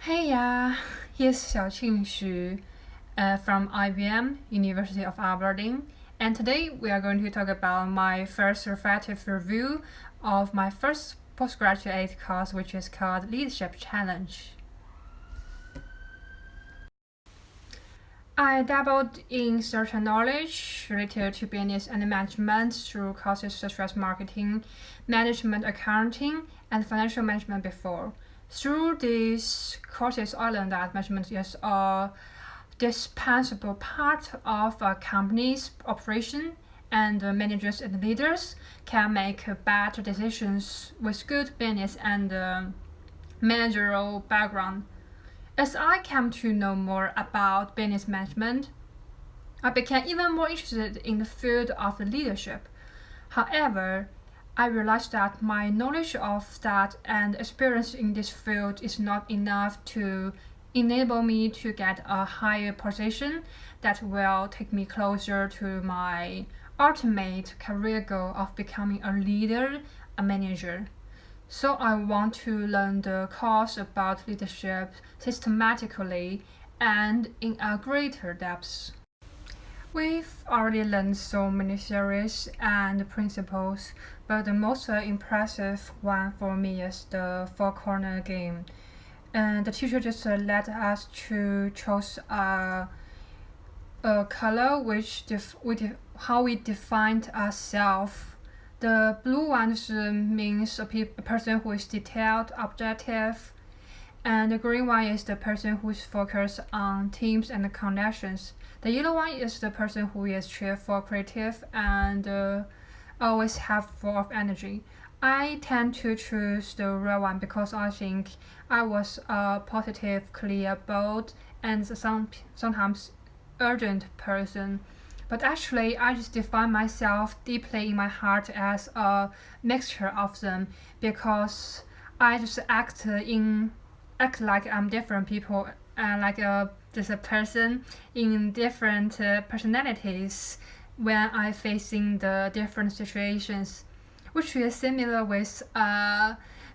Hey, here's Xiaoqin Xu from IBM, University of Aberdeen, and today we are going to talk about my first reflective review of my first postgraduate course, which is called Leadership Challenge. I dabbled in certain knowledge related to business and management through courses such as marketing, management accounting, and financial management before. Through these courses, I learned that management is a dispensable part of a company's operation, and managers and leaders can make better decisions with good business and managerial background. As I came to know more about business management, I became even more interested in the field of leadership. However, I realized that my knowledge of that and experience in this field is not enough to enable me to get a higher position that will take me closer to my ultimate career goal of becoming a leader, a manager. So I want to learn the course about leadership systematically and in a greater depth. We've already learned so many theories and principles, but the most impressive one for me is the four-corner game. And the teacher just let us to choose a color which how we defined ourselves. The blue ones means a person who is detailed, objective, and the green one is the person who is focused on teams and connections. The yellow one is the person who is cheerful, creative, and always have full of energy. I tend to choose the red one because I think I was a positive, clear, bold, and sometimes urgent person. But actually, I just define myself deeply in my heart as a mixture of them because I just act like I'm different people, like just a person in different personalities when I facing the different situations, which is similar with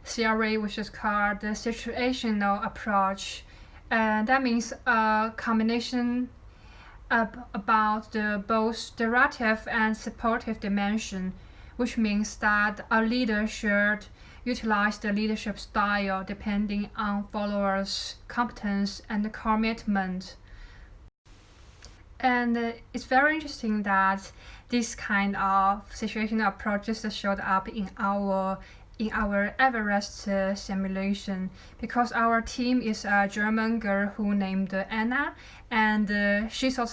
theory which is called the situational approach. And that means a combination about the both directive and supportive dimension, which means that a leader should utilize the leadership style depending on followers' competence and commitment. And it's very interesting that this kind of situational approaches showed up in our Everest simulation because our team is a German girl who named Anna, and she saw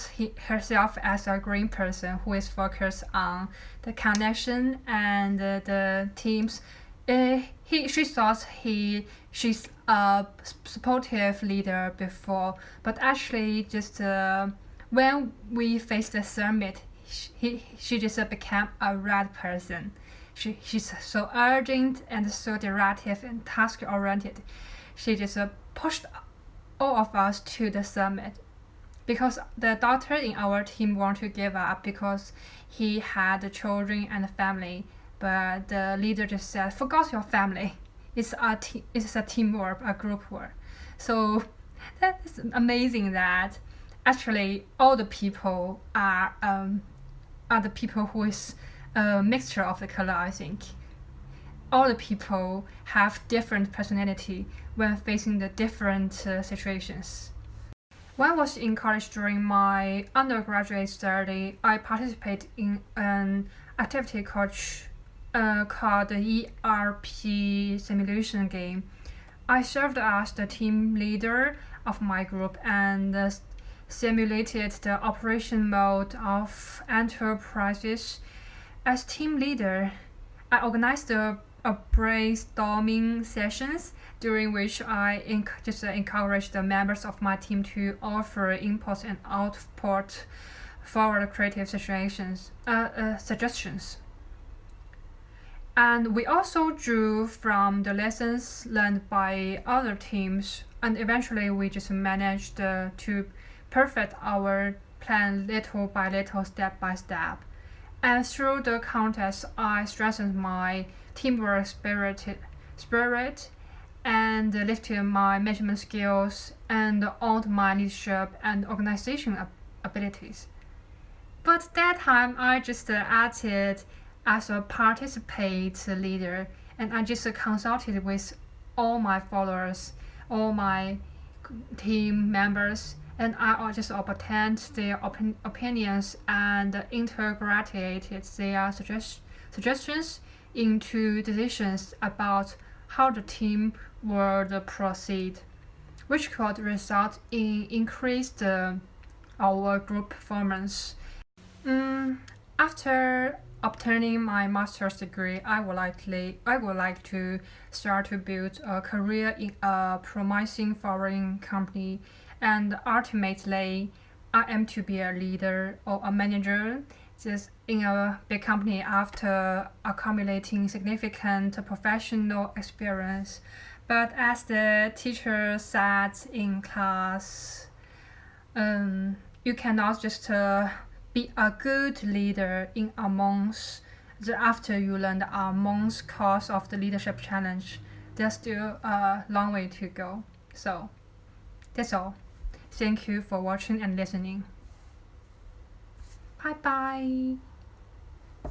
herself as a green person who is focused on the connection and the teams. She thought she's a supportive leader before, but actually just when we faced the summit, she just became a red person. She's so urgent and so directive and task oriented. She just pushed all of us to the summit because the doctor in our team wanted to give up because he had children and a family, but the leader just said, "Forget your family. It's a teamwork, a group work." So that is amazing that actually all the people are the people who is a mixture of the color. I think all the people have different personality when facing the different situations. When I was in college during my undergraduate study, I participated in an activity called the ERP simulation game. I served as the team leader of my group and simulated the operation mode of enterprises. As team leader, I organized a brainstorming sessions during which I just encouraged the members of my team to offer inputs and output for creative suggestions. And we also drew from the lessons learned by other teams, and eventually we just managed to perfect our plan little by little, step by step. And through the contest, I strengthened my teamwork spirit and lifted my management skills and honed my leadership and organization abilities. But that time I just acted as a participant leader, and I just consulted with all my followers, all my team members, and I just obtained their opinions and integrated their suggestions into decisions about how the team would proceed, which could result in increased our group performance. After obtaining my master's degree, I would like to start to build a career in a promising foreign company, and ultimately, I aim to be a leader or a manager just in a big company after accumulating significant professional experience. But as the teacher said in class, you cannot just be a good leader in amongst after you learn the amongst course of the leadership challenge. There's still a long way to go. So that's all. Thank you for watching and listening. Bye bye.